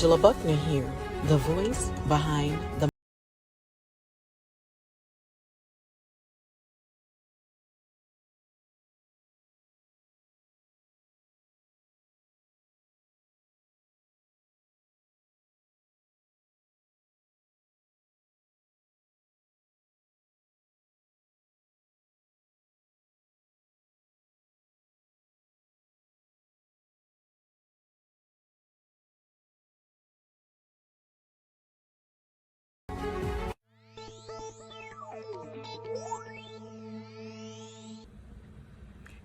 Angela Buckner here, the voice behind the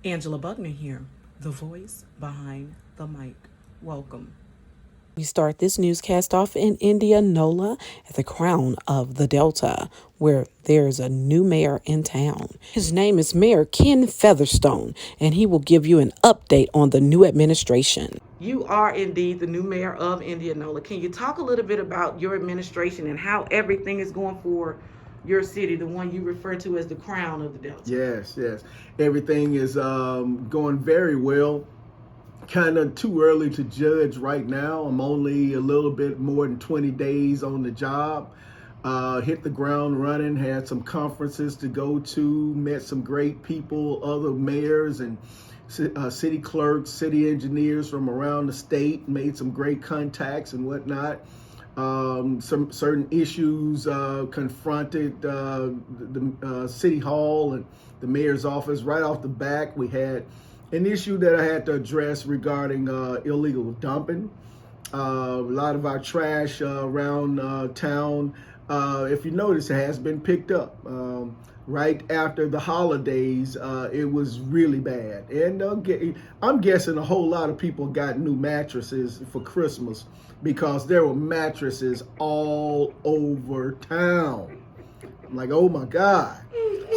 Angela Buckner here, the voice behind the mic. Welcome. We start this newscast off in Indianola at the crown of the Delta, where there's a new mayor in town. His name is Mayor Ken Featherstone, and he will give you an update on the new administration. You are indeed the new mayor of Indianola. Can you talk a little bit about your administration and how everything is going for your city, the one you refer to as the crown of the Delta? Yes. Everything is going very well. Kind of too early to judge right now. I'm only a little bit more than 20 days on the job. Hit the ground running, had some conferences to go to, met some great people, other mayors and city clerks, city engineers from around the state, made some great contacts and whatnot. Some certain issues confronted the city hall and the mayor's office. Right off the back, we had an issue that I had to address regarding illegal dumping. A lot of our trash around town, if you notice, it has been picked up. Right after the holidays, it was really bad. And I'm guessing a whole lot of people got new mattresses for Christmas because there were mattresses all over town. I'm like, oh my God.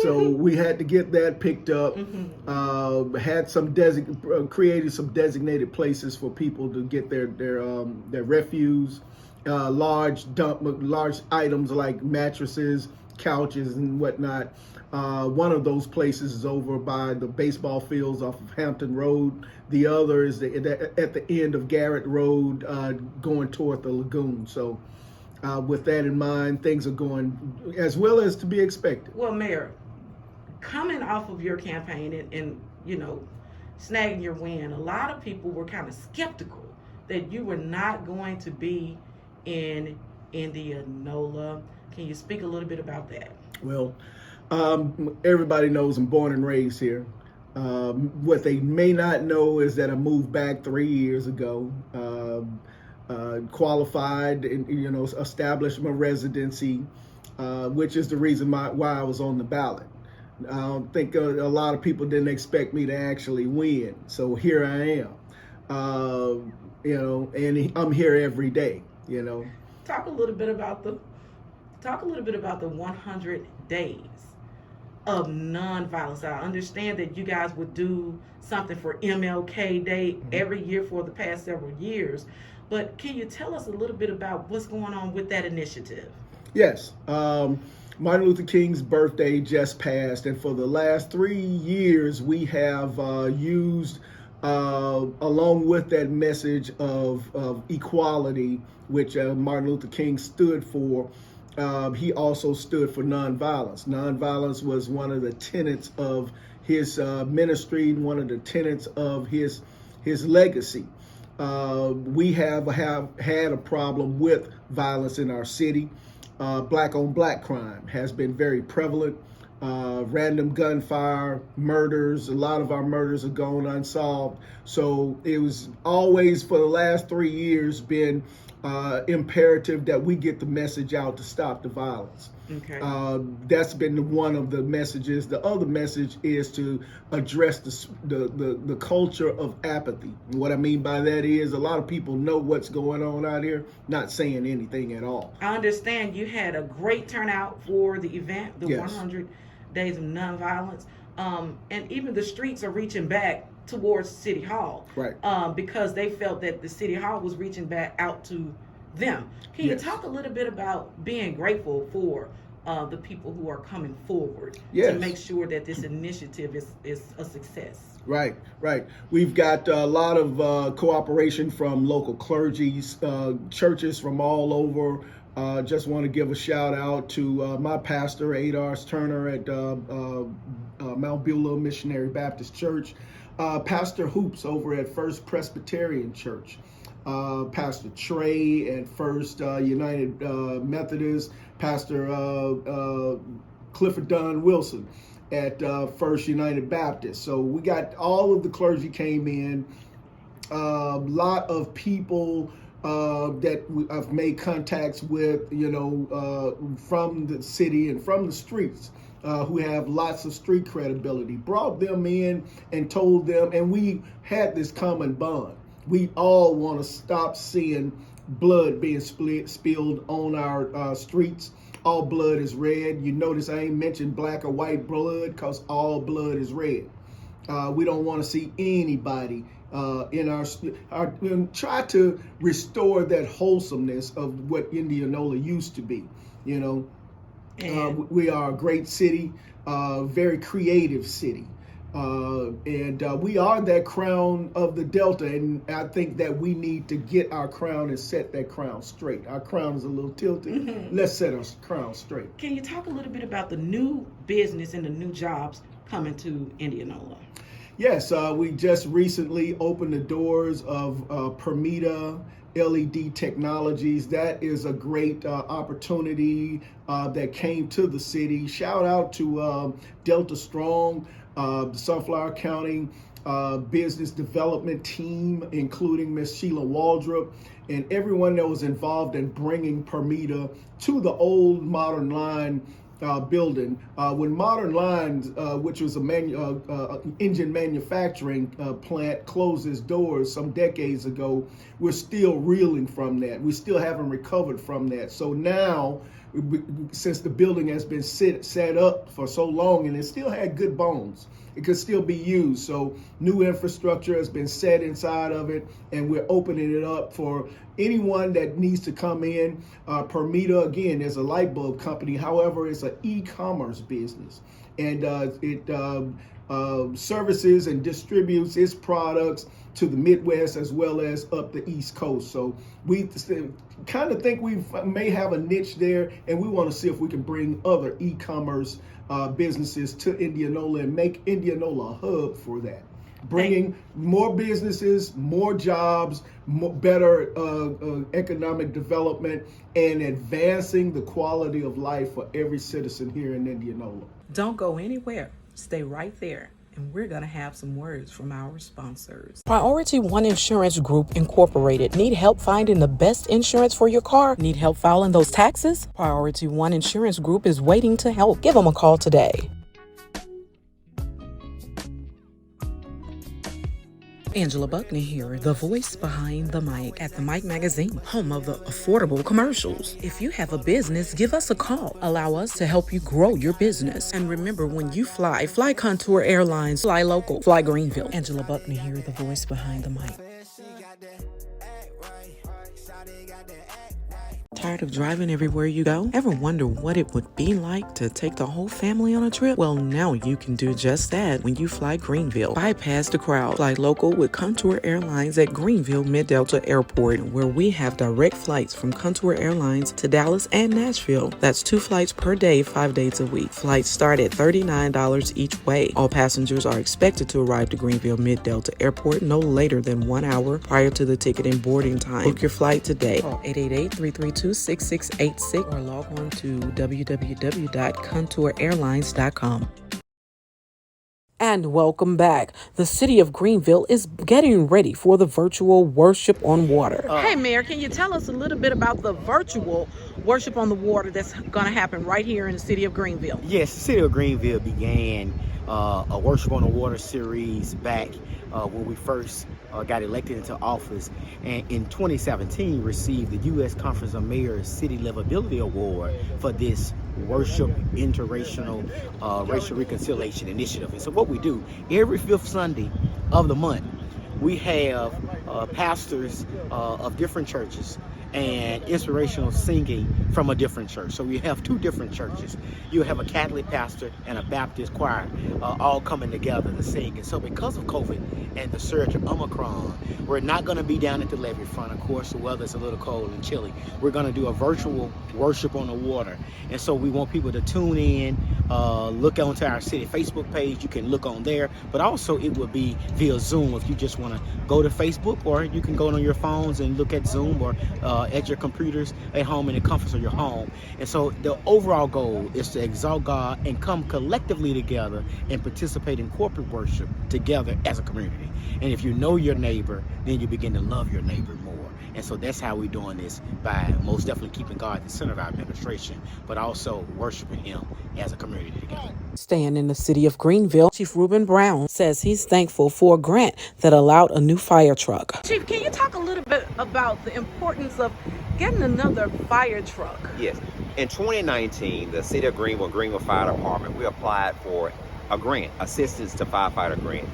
So we had to get that picked up. Had some created some designated places for people to get their refuse, large items like mattresses, couches, and whatnot. One of those places is over by the baseball fields off of Hampton Road. The other is at the end of Garrett Road, going toward the lagoon. So with that in mind, things are going as well as to be expected. Well, Mayor, coming off of your campaign and snagging your win, a lot of people were kind of skeptical that you were not going to be in Indianola. Can you speak a little bit about that? Well, everybody knows I'm born and raised here. What they may not know is that I moved back 3 years ago, qualified and established my residency, which is the reason why I was on the ballot. I don't think a lot of people didn't expect me to actually win, so here I am. And I'm here every day. Talk a little bit about the 100 days of nonviolence. I understand that you guys would do something for MLK Day every year for the past several years, but can you tell us a little bit about what's going on with that initiative? Yes. Martin Luther King's birthday just passed, and for the last 3 years, we have used, along with that message of equality, which Martin Luther King stood for, he also stood for nonviolence. Nonviolence was one of the tenets of his ministry, one of the tenets of his legacy. We have had a problem with violence in our city. Black on black crime has been very prevalent. Random gunfire, murders, a lot of our murders are gone unsolved. So it was always, for the last 3 years, been imperative that we get the message out to stop the violence. Okay. That's been one of the messages. The other message is to address the culture of apathy. And what I mean by that is a lot of people know what's going on out here, not saying anything at all. I understand you had a great turnout for the event, the Yes. 100 Days of Nonviolence, and even the streets are reaching back towards City Hall, Right. Because they felt that the City Hall was reaching back out to them. Can you Yes. talk a little bit about being grateful for the people who are coming forward Yes. to make sure that this initiative is a success. Right, right. We've got a lot of cooperation from local clergies, churches from all over. Just want to give a shout out to my pastor, Adars Turner at Mount Beulah Missionary Baptist Church, Pastor Hoops over at First Presbyterian Church, Pastor Trey at First United Methodist, Pastor Clifford Dunn Wilson at First United Baptist. So we got all of the clergy came in, a lot of people that I've made contacts with, from the city and from the streets, who have lots of street credibility, brought them in and told them, and we had this common bond. We all want to stop seeing blood being spilled on our streets. All blood is red. You notice I ain't mentioned black or white blood because all blood is red. We don't want to see anybody in our try to restore that wholesomeness of what Indianola used to be. We are a great city, very creative city. And we are that crown of the Delta, and I think that we need to get our crown and set that crown straight. Our crown is a little tilted. Mm-hmm. Let's set our crown straight. Can you talk a little bit about the new business and the new jobs coming to Indianola? Yes, we just recently opened the doors of Permita LED Technologies. That is a great opportunity that came to the city. Shout out to Delta Strong, the Sunflower County business development team, including Miss Sheila Waldrop, and everyone that was involved in bringing Permita to the old Modern Line building. When Modern Lines, which was a engine manufacturing plant, closed its doors some decades ago, we're still reeling from that. We still haven't recovered from that. So now, since the building has been set up for so long and it still had good bones, it could still be used. So new infrastructure has been set inside of it, and we're opening it up for anyone that needs to come in. Permita, again, is a light bulb company. However, it's an e-commerce business, and it services and distributes its products to the Midwest as well as up the East Coast. So we kind of think we may have a niche there, and we want to see if we can bring other e-commerce businesses to Indianola and make Indianola a hub for that. Bringing more businesses, more jobs, better economic development, and advancing the quality of life for every citizen here in Indianola. Don't go anywhere. Stay right there. And we're going to have some words from our sponsors. Priority One Insurance Group Incorporated. Need help finding the best insurance for your car? Need help filing those taxes? Priority One Insurance Group is waiting to help. Give them a call today. Angela Buckney here, the voice behind the mic at the Mic Magazine, home of the affordable commercials. If you have a business, give us a call. Allow us to help you grow your business. And remember, when you fly Contour Airlines, fly local, fly Greenville. Angela Buckney here, the voice behind the mic. Tired of driving everywhere you go? Ever wonder what it would be like to take the whole family on a trip? Well, now you can do just that when you fly Greenville. Bypass the crowd. Fly local with Contour Airlines at Greenville Mid-Delta Airport, where we have direct flights from Contour Airlines to Dallas and Nashville. That's 2 flights per day, 5 days a week. Flights start at $39 each way. All passengers are expected to arrive to Greenville Mid-Delta Airport no later than 1 hour prior to the ticket and boarding time. Book your flight today. Call 888-332-6686 or log on to www.contourairlines.com. And welcome back. The city of Greenville is getting ready for the virtual Worship on Water. Hey, Mayor, can you tell us a little bit about the virtual Worship on the Water that's going to happen right here in the city of Greenville? Yes, the city of Greenville began a Worship on the Water series back when we first got elected into office, and in 2017 received the U.S. Conference of Mayors City Livability Award for this worship interracial racial reconciliation initiative. And so what we do every 5th Sunday of the month, we have pastors of different churches and inspirational singing from a different church. So we have two different churches. You have a Catholic pastor and a Baptist choir all coming together to sing. And so because of COVID and the surge of Omicron, we're not going to be down at the levee front. Of course, the weather's a little cold and chilly. We're going to do a virtual worship on the water. And so we want people to tune in, look onto our city Facebook page. You can look on there, but also it will be via Zoom if you just want to go to Facebook, or you can go on your phones and look at Zoom, or at your computers at home in the comforts of your home. And so the overall goal is to exalt God and come collectively together and participate in corporate worship together as a community. And if you know your neighbor, then you begin to love your neighbor more. And so that's how we're doing this, by most definitely keeping God at the center of our administration, but also worshiping Him as a community together. Staying in the city of Greenville, Chief Ruben Brown says he's thankful for a grant that allowed a new fire truck. Chief, can you talk a little bit about the importance of getting another fire truck? Yes. In 2019, the City of Greenville Fire Department, we applied for a grant, Assistance to Firefighter Grant.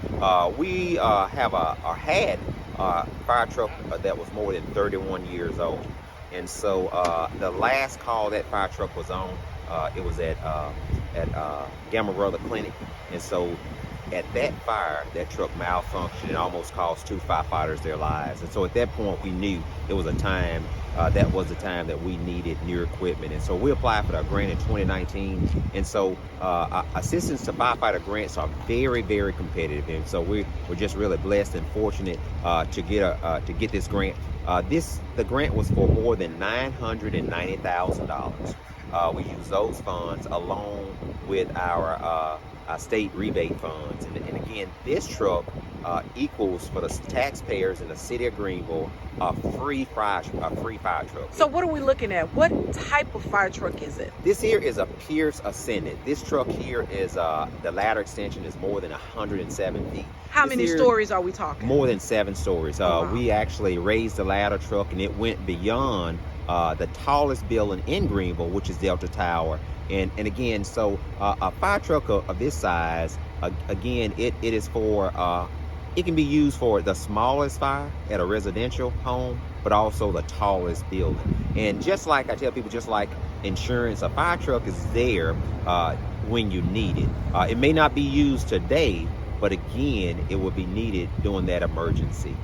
We had a fire truck that was more than 31 years old. And so the last call that fire truck was on, it was at Gamma Brother Clinic. And so at that fire, that truck malfunctioned and almost cost 2 firefighters their lives. And so at that point, we knew it was a time, that was the time that we needed new equipment. And so we applied for the grant in 2019. And so assistance to firefighter grants are very, very competitive. And so we're just really blessed and fortunate to get this grant. The grant was for more than $990,000. We use those funds along with our state rebate funds. And again, this truck equals, for the taxpayers in the city of Greenville, a free fire truck. So what are we looking at? What type of fire truck is it? This here is a Pierce Ascendant. This truck here is, the ladder extension is more than 107 feet. How many stories are we talking? More than 7 stories. Wow. We actually raised the ladder truck, and it went beyond the tallest building in Greenville, which is Delta Tower. And again, so a fire truck of this size, again, it is for, it can be used for the smallest fire at a residential home, but also the tallest building. And just like I tell people, just like insurance, a fire truck is there when you need it. It may not be used today, but again, it will be needed during that emergency.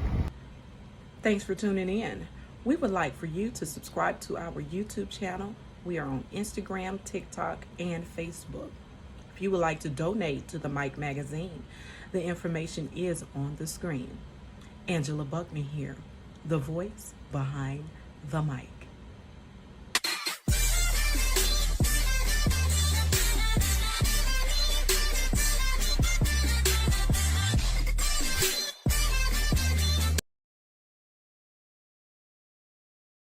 Thanks for tuning in. We would like for you to subscribe to our YouTube channel. We are on Instagram, TikTok, and Facebook. If you would like to donate to the Mic magazine, the information is on the screen. Angela Buckman here, the voice behind the mic.